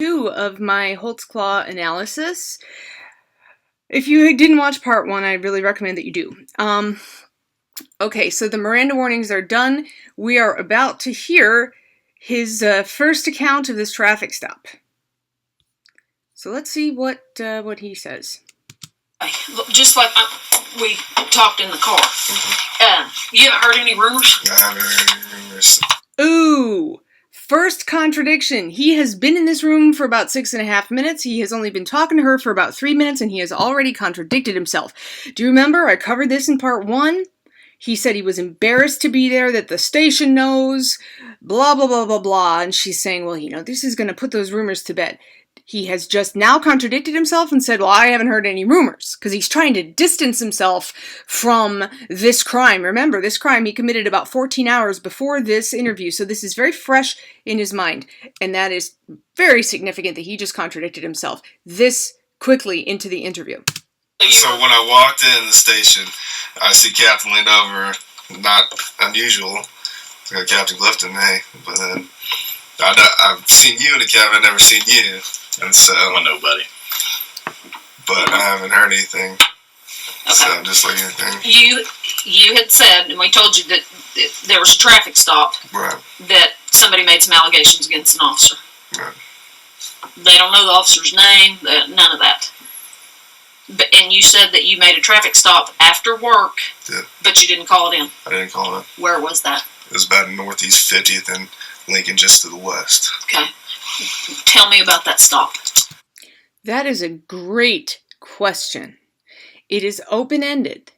2 of my Holtzclaw analysis. If you didn't watch part 1, I really recommend that you do. Okay, so the Miranda warnings are done. We are about to hear his first account of this traffic stop. So let's see what he says. Just like we talked in the car. You haven't heard any rumors? I haven't heard any rumors. Ooh! First contradiction. He has been in this room for about 6.5 minutes. He has only been talking to her for about 3 minutes, and he has already contradicted himself. Do you remember? I covered this in part 1. He said he was embarrassed to be there, that the station knows, blah, blah, blah, blah, blah. And she's saying, well, this is going to put those rumors to bed. He has just now contradicted himself and said, well, I haven't heard any rumors, because he's trying to distance himself from this crime. Remember, this crime he committed about 14 hours before this interview, so this is very fresh in his mind, and that is very significant that he just contradicted himself this quickly into the interview. So when I walked in the station, I see Captain lean over, not unusual, Captain Clifton, hey, but then I've seen you in the cab, I've never seen you. And so, well, nobody. But I haven't heard anything. Okay. So just like anything. You had said, and we told you that there was a traffic stop. Right. That somebody made some allegations against an officer. Right. They don't know the officer's name. None of that. And you said that you made a traffic stop after work. Did. But you didn't call it in. I didn't call it. Where was that? It was about Northeast 50th and Lincoln, just to the west. Okay. Tell me about that stop. That is a great question. It is open-ended,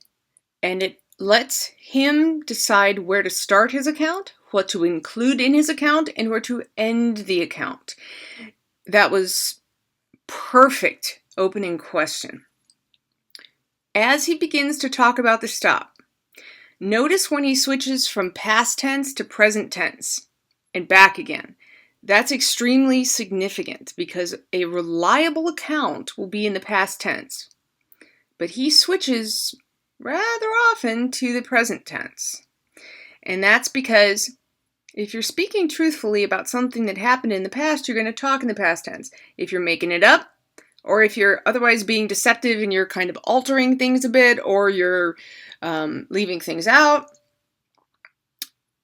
and it lets him decide where to start his account, what to include in his account, and where to end the account. That was perfect opening question. As he begins to talk about the stop, notice when he switches from past tense to present tense and back again. That's extremely significant because a reliable account will be in the past tense. But he switches rather often to the present tense. And that's because if you're speaking truthfully about something that happened in the past, you're going to talk in the past tense. If you're making it up, or if you're otherwise being deceptive and you're kind of altering things a bit, or you're leaving things out,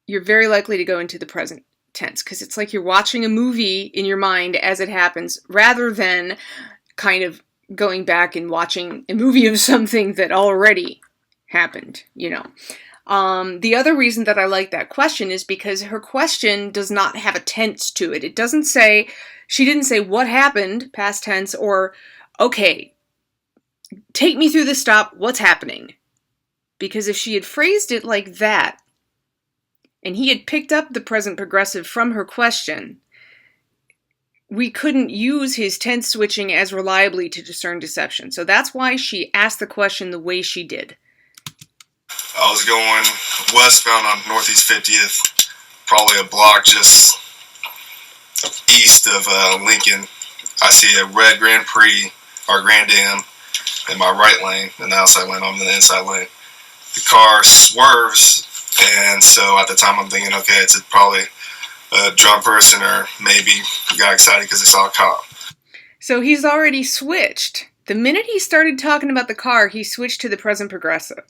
you're very likely to go into the present tense, because it's like you're watching a movie in your mind as it happens, rather than kind of going back and watching a movie of something that already happened, The other reason that I like that question is because her question does not have a tense to it. She didn't say what happened, past tense, or, okay, take me through the stop, what's happening? Because if she had phrased it like that, and he had picked up the present progressive from her question, we couldn't use his tense switching as reliably to discern deception. So that's why she asked the question the way she did. I was going westbound on Northeast 50th, probably a block just east of Lincoln. I see a red Grand Prix, or Grand Am, in my right lane, in the outside lane. I'm in the inside lane. The car swerves. And so at the time I'm thinking, okay, it's probably a drunk person, or maybe got excited because they saw a cop. So he's already switched. The minute he started talking about the car, he switched to the present progressive.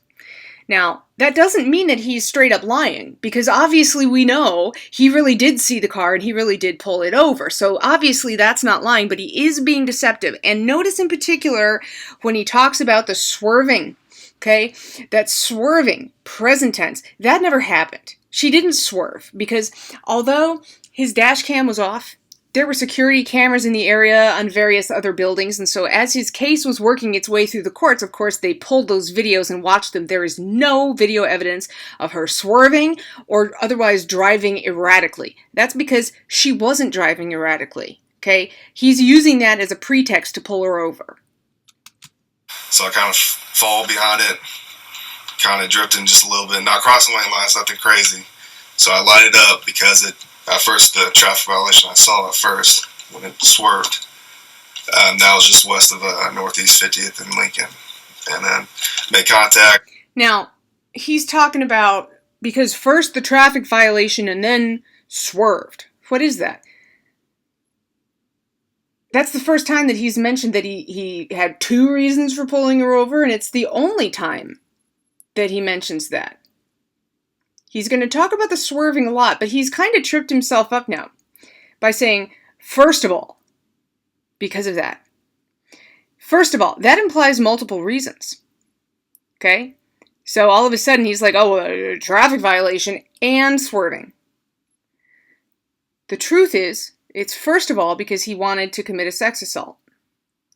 Now, that doesn't mean that he's straight up lying, because obviously we know he really did see the car and he really did pull it over. So obviously that's not lying, but he is being deceptive. And notice in particular when he talks about the swerving. Okay, that swerving, present tense, that never happened. She didn't swerve because although his dash cam was off, there were security cameras in the area on various other buildings, and so as his case was working its way through the courts, of course, they pulled those videos and watched them. There is no video evidence of her swerving or otherwise driving erratically. That's because she wasn't driving erratically, okay? He's using that as a pretext to pull her over. So I kind of fall behind it, kind of drifting just a little bit, not crossing lane lines, nothing crazy. So I lighted up because at first the traffic violation I saw at first when it swerved, that was just west of Northeast 50th and Lincoln, and then made contact. Now, he's talking about, because first the traffic violation and then swerved. What is that? That's the first time that he's mentioned that he had 2 reasons for pulling her over, and it's the only time that he mentions that. He's going to talk about the swerving a lot, but he's kind of tripped himself up now by saying, first of all, because of that. First of all, that implies multiple reasons. Okay? So all of a sudden he's like, oh, a traffic violation and swerving. The truth is, it's first of all because he wanted to commit a sex assault.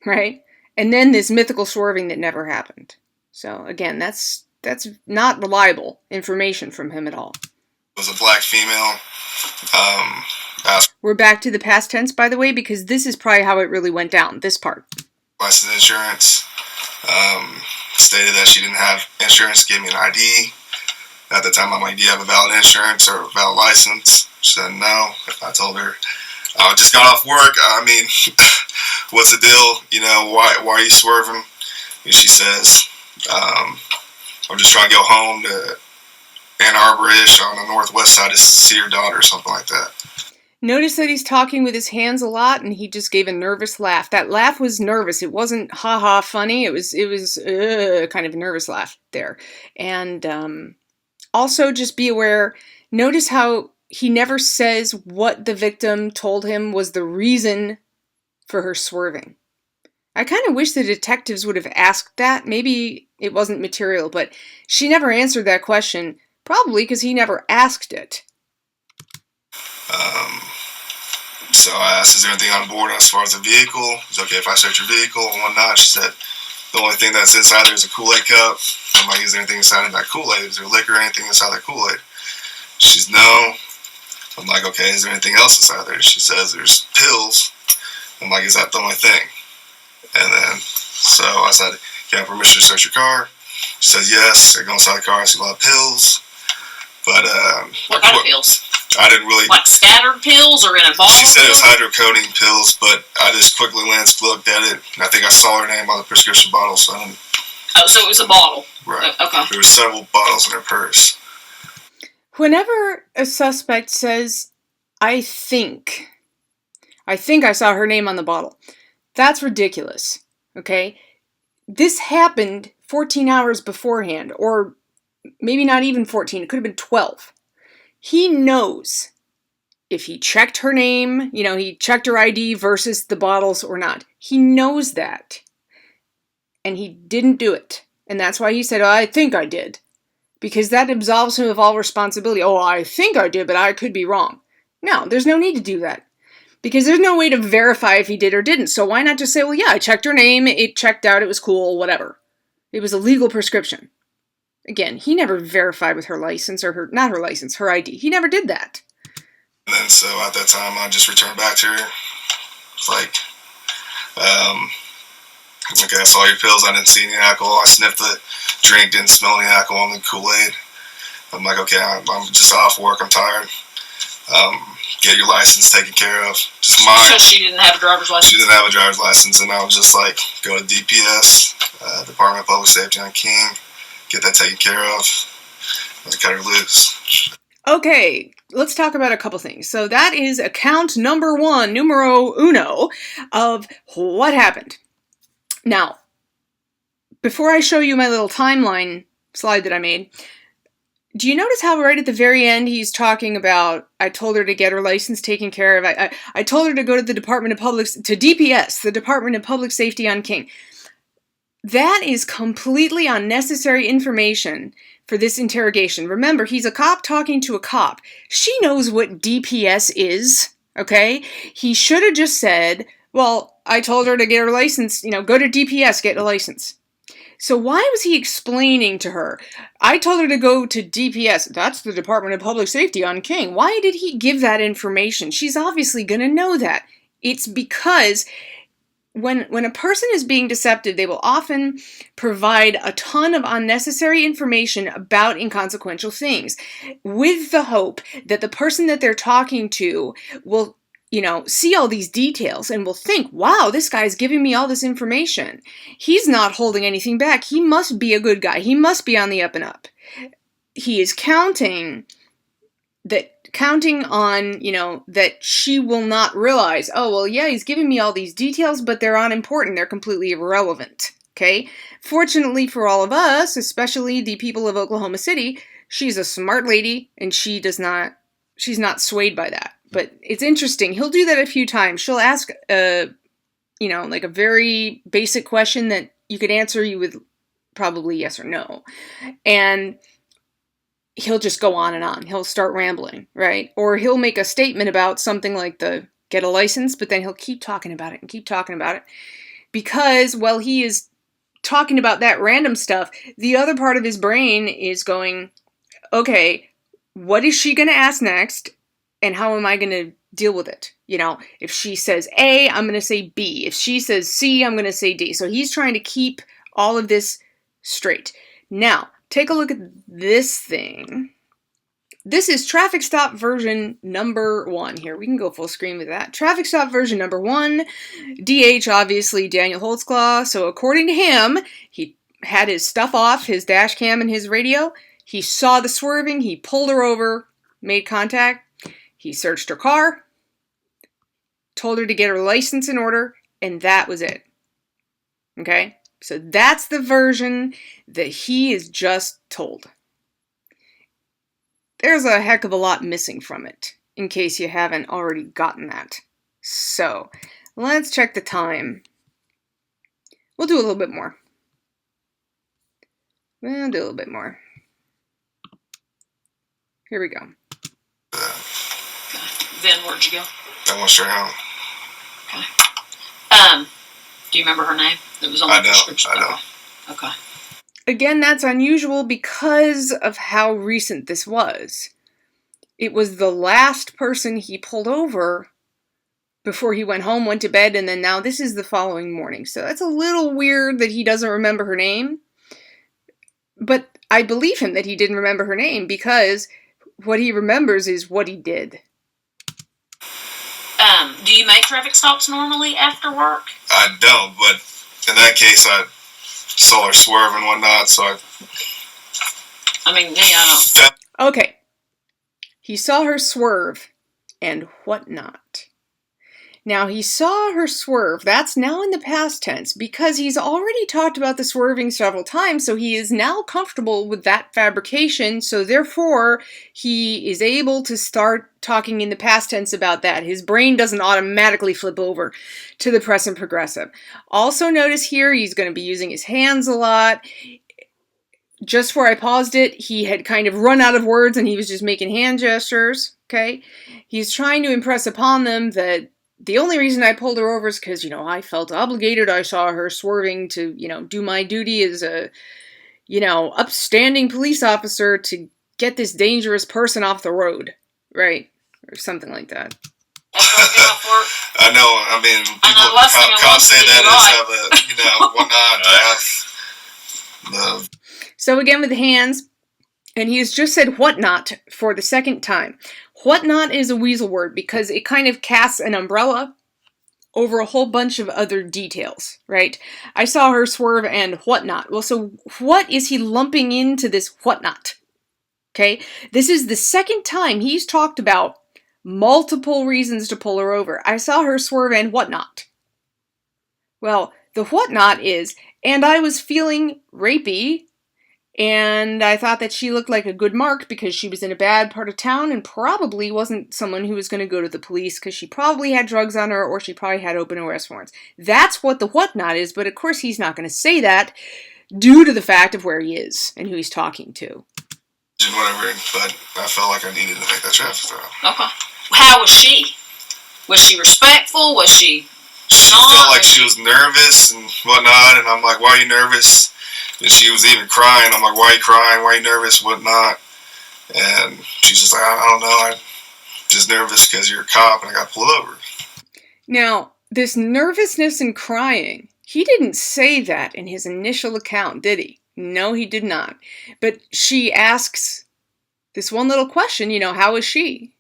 Right? And then this mythical swerving that never happened. So again, that's not reliable information from him at all. It was a black female. We're back to the past tense, by the way, because this is probably how it really went down, this part. License insurance. Stated that she didn't have insurance, gave me an ID. At the time, I'm like, do you have a valid insurance or a valid license? She said no. I told her, I just got off work. I mean, what's the deal? You know, why are you swerving? And she says, I'm just trying to go home to Ann Arbor-ish on the northwest side to see your daughter or something like that. Notice that he's talking with his hands a lot, and he just gave a nervous laugh. That laugh was nervous. It wasn't ha-ha funny. It was kind of a nervous laugh there. And also just be aware, notice how he never says what the victim told him was the reason for her swerving. I kind of wish the detectives would have asked that. Maybe it wasn't material, but she never answered that question, probably because he never asked it. So I asked, is there anything on board as far as the vehicle? Is it okay if I search your vehicle and whatnot? She said, the only thing that's inside there is a Kool-Aid cup. I'm like, is there anything inside of that Kool-Aid? Is there liquor or anything inside that Kool-Aid? She's no. I'm like, okay, is there anything else inside there? She says, there's pills. I'm like, is that the only thing? And then, so I said, can I have permission to search your car? She says, yes. I go inside the car, I see a lot of pills. But, what kind of pills? I didn't really... Like scattered pills or in a bottle? She said it was hydrocodone pills, but I just quickly looked at it, and I think I saw her name on the prescription bottle, so I didn't... Oh, so it was a bottle. Right. Okay. There were several bottles in her purse. Whenever a suspect says, I think I saw her name on the bottle, that's ridiculous, okay? This happened 14 hours beforehand, or maybe not even 14, it could have been 12. He knows if he checked her name, he checked her ID versus the bottles or not. He knows that. And he didn't do it. And that's why he said, oh, I think I did. Because that absolves him of all responsibility. Oh, I think I did, but I could be wrong. No, there's no need to do that. Because there's no way to verify if he did or didn't. So why not just say, well, yeah, I checked her name, it checked out, it was cool, whatever. It was a legal prescription. Again, he never verified with her license, or not her license, her ID. He never did that. And then, so at that time, I just returned back to her. It's like, okay, I saw your pills, I didn't see any alcohol. I sniffed the drink, didn't smell any alcohol in the Kool-Aid. I'm like, okay, I'm just off work, I'm tired. Get your license taken care of. Just mine. So she didn't have a driver's license? She didn't have a driver's license, and I was just like, go to DPS, Department of Public Safety on King, get that taken care of, and cut her loose. Okay, let's talk about a couple things. So that is account number 1, numero uno, of what happened. Now, before I show you my little timeline slide that I made, do you notice how right at the very end he's talking about, I told her to get her license taken care of, I told her to go to the to DPS, the Department of Public Safety on King. That is completely unnecessary information for this interrogation. Remember, he's a cop talking to a cop. She knows what DPS is, okay? He should have just said, well, I told her to get her license, go to DPS, get a license. So why was he explaining to her, I told her to go to DPS, that's the Department of Public Safety on King. Why did he give that information? She's obviously going to know that. It's because when a person is being deceptive, they will often provide a ton of unnecessary information about inconsequential things with the hope that the person that they're talking to will see all these details and will think, wow, this guy's giving me all this information. He's not holding anything back. He must be a good guy. He must be on the up and up. He is counting that counting on, that she will not realize, oh, well, yeah, he's giving me all these details, but they're unimportant. They're completely irrelevant. Okay? Fortunately for all of us, especially the people of Oklahoma City, she's a smart lady, and she's not swayed by that. But it's interesting. He'll do that a few times. She'll ask, like a very basic question that you could answer you with probably yes or no. And he'll just go on and on. He'll start rambling, right? Or he'll make a statement about something like the get a license, but then he'll keep talking about it and keep talking about it. Because while he is talking about that random stuff, the other part of his brain is going, okay, what is she going to ask next? And how am I going to deal with it? If she says A, I'm going to say B. If she says C, I'm going to say D. So he's trying to keep all of this straight. Now, take a look at this thing. This is traffic stop version number 1. Here, we can go full screen with that. Traffic stop version number 1. DH, obviously, Daniel Holtzclaw. So according to him, he had his stuff off, his dash cam and his radio. He saw the swerving. He pulled her over, made contact. He searched her car, told her to get her license in order, and that was it. Okay? So that's the version that he is just told. There's a heck of a lot missing from it, in case you haven't already gotten that. So, let's check the time. We'll do a little bit more. We'll do a little bit more. Here we go. Then where'd you go? I went straight home. Okay. Do you remember her name? It was on the prescription. I don't. Okay. Again, that's unusual because of how recent this was. It was the last person he pulled over before he went home, went to bed, and then now this is the following morning. So that's a little weird that he doesn't remember her name. But I believe him that he didn't remember her name because what he remembers is what he did. Do you make traffic stops normally after work? I don't, but in that case, I saw her swerve and whatnot, so I don't. Okay. He saw her swerve and whatnot. Now, he saw her swerve. That's now in the past tense because he's already talked about the swerving several times, so he is now comfortable with that fabrication, so therefore he is able to start talking in the past tense about that. His brain doesn't automatically flip over to the present progressive. Also notice here he's going to be using his hands a lot. Just where I paused it, he had kind of run out of words and he was just making hand gestures, okay? He's trying to impress upon them that the only reason I pulled her over is because, I felt obligated. I saw her swerving to, do my duty as a, upstanding police officer to get this dangerous person off the road, right? Or something like that. I know. People can't say that as whatnot. So again with the hands, and he has just said whatnot for the second time. Whatnot is a weasel word because it kind of casts an umbrella over a whole bunch of other details, right? I saw her swerve and whatnot. Well, so what is he lumping into this whatnot? Okay, this is the second time he's talked about multiple reasons to pull her over. I saw her swerve and whatnot. Well, the whatnot is, and I was feeling rapey, and I thought that she looked like a good mark because she was in a bad part of town and probably wasn't someone who was going to go to the police because she probably had drugs on her or she probably had open arrest warrants. That's what the whatnot is, but of course he's not going to say that due to the fact of where he is and who he's talking to. Whatever, but I felt like I needed to make that traffic stop. Okay. How was she? Was she respectful? Was she felt like she was nervous and whatnot, and I'm like, why are you nervous? And she was even crying. I'm like, why are you crying? Why are you nervous? Whatnot? And she's just like, I don't know. I'm just nervous because you're a cop and I got pulled over. Now, this nervousness and crying, he didn't say that in his initial account, did he? No, he did not. But she asks this one little question, how is she?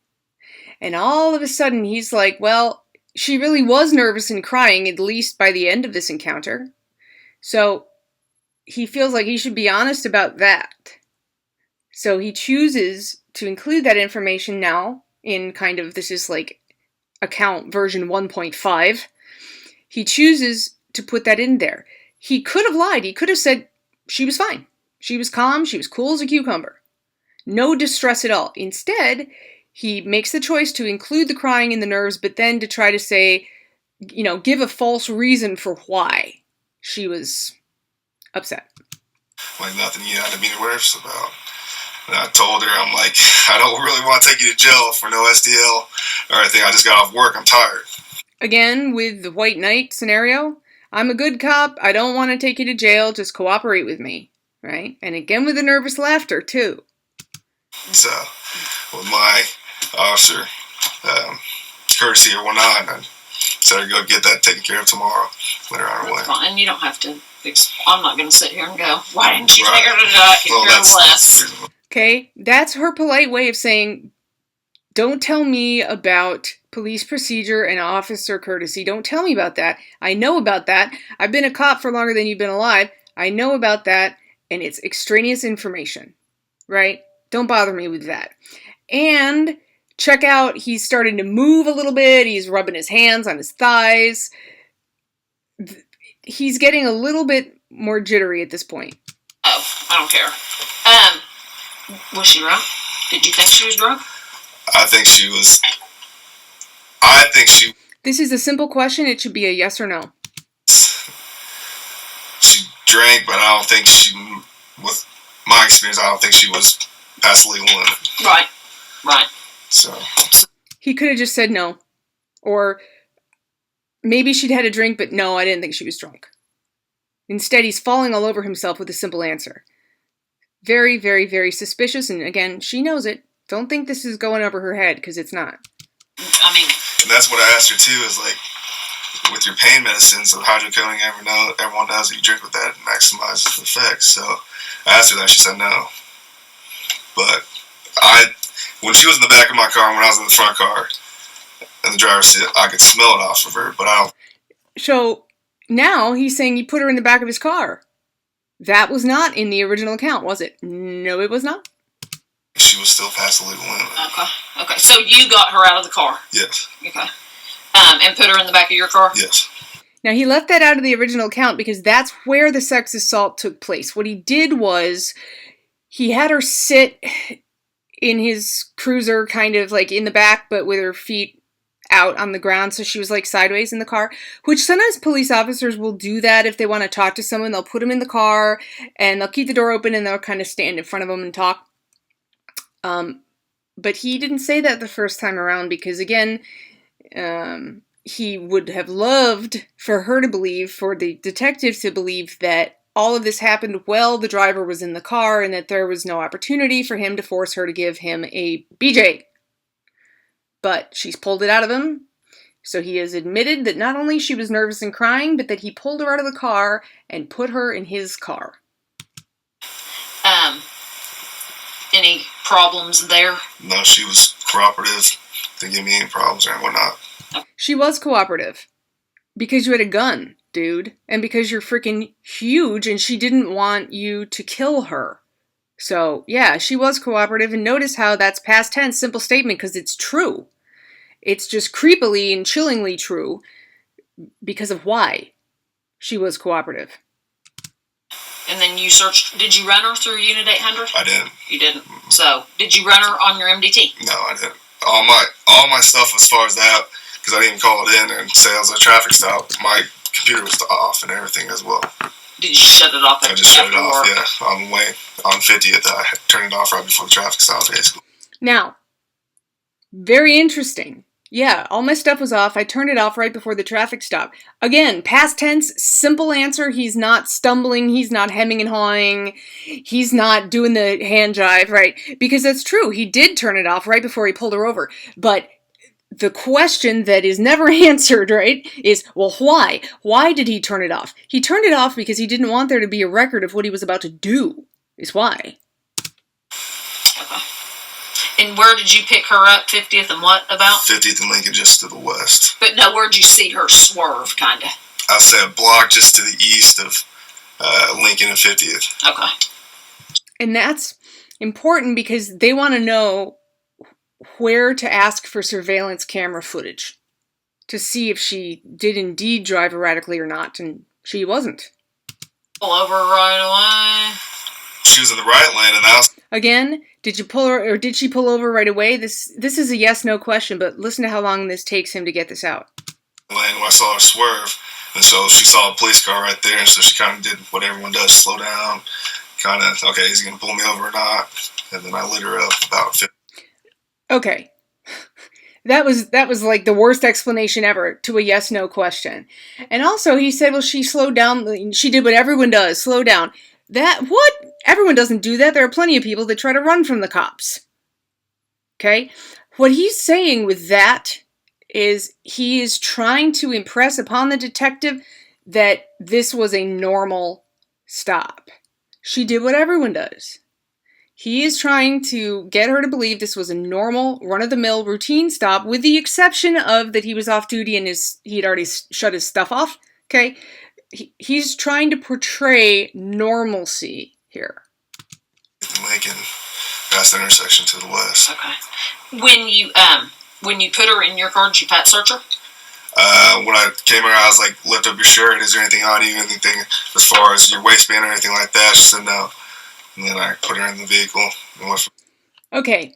And all of a sudden he's like, well, she really was nervous and crying, at least by the end of this encounter. So he feels like he should be honest about that. So he chooses to include that information now in kind of, this is like account version 1.5. He chooses to put that in there. He could have lied. He could have said she was fine. She was calm. She was cool as a cucumber. No distress at all. Instead, he makes the choice to include the crying and the nerves, but then to try to say, give a false reason for why she was upset. Like nothing you had to be nervous about. And I told her, I'm like, I don't really want to take you to jail for no SDL or anything. I just got off work. I'm tired. Again, with the white knight scenario, I'm a good cop. I don't want to take you to jail. Just cooperate with me, right? And again with the nervous laughter, too. So, with my officer, courtesy or whatnot, I said I'd go get that taken care of tomorrow. Let her on her way. And you don't have to I'm not going to sit here and go, why didn't you take her to jail? You're less. Okay, that's her polite way of saying, don't tell me about police procedure and officer courtesy. Don't tell me about that. I know about that. I've been a cop for longer than you've been alive. I know about that, and it's extraneous information, right? Don't bother me with that. And check out, he's starting to move a little bit. He's rubbing his hands on his thighs. He's getting a little bit more jittery at this point. Oh, I don't care. Was she drunk? Did you think she was drunk? I think she... This is a simple question. It should be a yes or no. She drank, but I don't think with my experience, I don't think she was past the legal limit. Right. So. He could have just said no. Or maybe she'd had a drink, but no, I didn't think she was drunk. Instead, he's falling all over himself with a simple answer. Very, very, very suspicious, and again, she knows it. Don't think this is going over her head, because it's not. And that's what I asked her too, is like, with your pain medicines of hydrocodone, everyone knows that you drink with that, it maximizes the effects. So I asked her that, she said no. But when she was in the back of my car, when I was in the front car, in the driver's seat, I could smell it off of her, but I don't. So now he's saying he put her in the back of his car. That was not in the original account, was it? No, it was not. She was still past the legal limit. Okay. So you got her out of the car? Yes. Okay. And put her in the back of your car? Yes. Now, he left that out of the original account because that's where the sex assault took place. What he did was he had her sit in his cruiser, kind of like in the back, but with her feet out on the ground, so she was like sideways in the car, which sometimes police officers will do that if they want to talk to someone. They'll put them in the car and they'll keep the door open and they'll kind of stand in front of them and talk. But he didn't say that the first time around because, again, he would have loved for her to believe, for the detective to believe that all of this happened while the driver was in the car and that there was no opportunity for him to force her to give him a BJ. But she's pulled it out of him, so he has admitted that not only she was nervous and crying, but that he pulled her out of the car and put her in his car. Any problems there? No, she was cooperative. Didn't give me any problems or whatnot. She was cooperative. Because you had a gun, dude. And because you're freaking huge and she didn't want you to kill her. So, yeah, she was cooperative. And notice how that's past tense, simple statement, because it's true. It's just creepily and chillingly true because of why she was cooperative. And then you searched, did you run her through Unit 800? I didn't. You didn't? Mm-hmm. So, did you run her on your MDT? No, I didn't. All my stuff as far as that, because I didn't call it in and say it was a traffic stop, my computer was off and everything as well. Did you shut it off? I just shut it off, yeah. On the way, on 50th, I turned it off right before the traffic stop, basically. Now, very interesting. Yeah, all my stuff was off. I turned it off right before the traffic stop. Again, past tense, simple answer. He's not stumbling. He's not hemming and hawing. He's not doing the hand jive, right? Because that's true. He did turn it off right before he pulled her over. But the question that is never answered, right, is, well, why? Why did he turn it off? He turned it off because he didn't want there to be a record of what he was about to do, is why. Okay. And where did you pick her up? 50th and what about? 50th and Lincoln, just to the west. But no, where'd you see her swerve, kind of? I said a block just to the east of Lincoln and 50th. Okay. And that's important because they want to know where to ask for surveillance camera footage to see if she did indeed drive erratically or not, and she wasn't. Pull over right away. She was in the right lane, and that was... Again, did you pull her, or did she pull over right away? This is a yes/no question, but listen to how long this takes him to get this out. Lane where I saw her swerve, and so she saw a police car right there, and so she kind of did what everyone does, slow down, kind of, okay, is he going to pull me over or not? And then I lit her up about 50. Okay. That was like the worst explanation ever to a yes/no question. And also he said, well, she slowed down. She did what everyone does, slow down. What? Everyone doesn't do that. There are plenty of people that try to run from the cops. Okay? What he's saying with that is he is trying to impress upon the detective that this was a normal stop. She did what everyone does. He is trying to get her to believe this was a normal, run-of-the-mill routine stop, with the exception of that he was off duty and he had already shut his stuff off. Okay? He's trying to portray normalcy here. Lincoln, past the intersection to the west. Okay. When you put her in your car, did you pat search her? When I came here, I was like, lift up your shirt. Is there anything on you? Anything as far as your waistband or anything like that? She said no. And then I put her in the vehicle. Okay.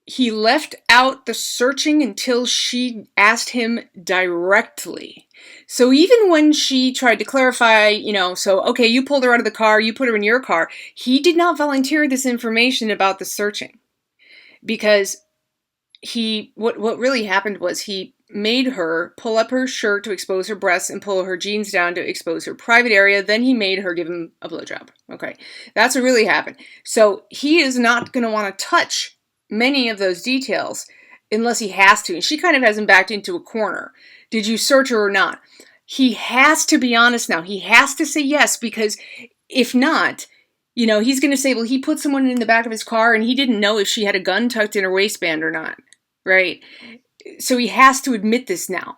He left out the searching until she asked him directly. So even when she tried to clarify, okay, you pulled her out of the car, you put her in your car, he did not volunteer this information about the searching. Because what really happened was he made her pull up her shirt to expose her breasts and pull her jeans down to expose her private area. Then he made her give him a blowjob. Okay, that's what really happened. So he is not going to want to touch many of those details unless he has to. And she kind of has him backed into a corner. Did you search her or not? He has to be honest now. He has to say yes, because if not, he's going to say, well, he put someone in the back of his car and he didn't know if she had a gun tucked in her waistband or not. Right? So he has to admit this now.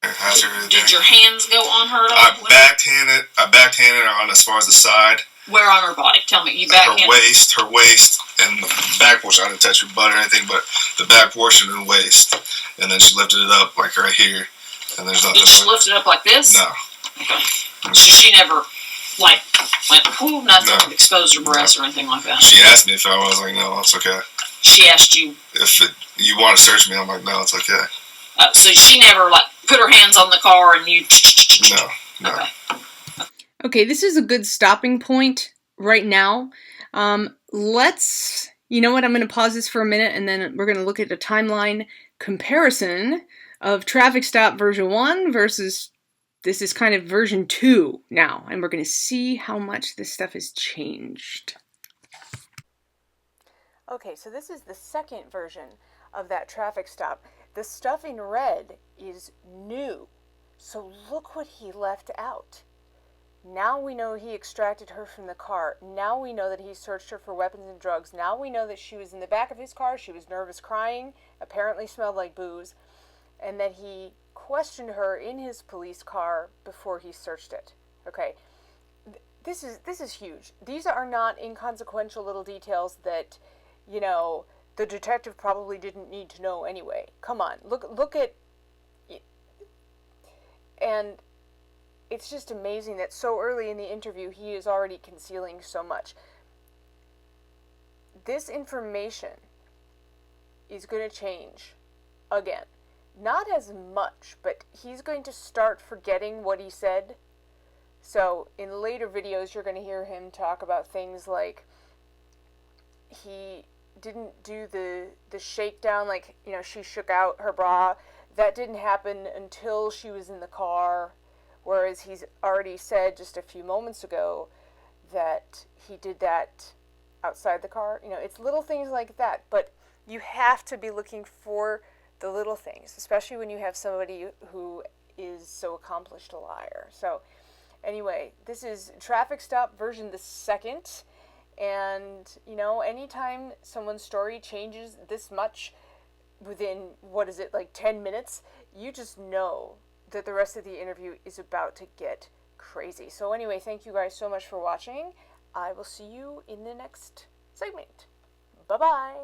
Did your hands go on her at all? I backhanded her on as far as the side. Where on her body? Tell me. You backhanded her waist, and the back portion. I didn't touch her butt or anything, but the back portion and the waist. And then she lifted it up like right here. And there's nothing. Did she lift it up like this? No. Okay. So she never went, nothing, no. Exposed her breasts or anything like that? She asked me if I was like, no, it's okay. She asked you? If you want to search me, I'm like, no, it's okay. So she never, put her hands on the car and you... No. Okay. Okay, this is a good stopping point right now. Let's... You know what? I'm going to pause this for a minute, and then we're going to look at a timeline comparison of traffic stop version 1 versus... This is kind of version 2 now, and we're going to see how much this stuff has changed. Okay, so this is the second version of that traffic stop. The stuff in red is new. So look what he left out. Now we know he extracted her from the car. Now we know that he searched her for weapons and drugs. Now we know that she was in the back of his car. She was nervous, crying, apparently smelled like booze, and that he questioned her in his police car before he searched it. Okay, this is huge. These are not inconsequential little details that, the detective probably didn't need to know anyway. Come on, look at, and it's just amazing that so early in the interview he is already concealing so much. This information is going to change again. Not as much, but he's going to start forgetting what he said. So in later videos, you're going to hear him talk about things like he didn't do the shakedown, she shook out her bra. That didn't happen until she was in the car, whereas he's already said just a few moments ago that he did that outside the car. It's little things like that, but you have to be looking for the little things, especially when you have somebody who is so accomplished a liar. So anyway, this is traffic stop version the second, and anytime someone's story changes this much within 10 minutes, you just know that the rest of the interview is about to get crazy. So anyway, thank you guys so much for watching. I will see you in the next segment. Bye-bye.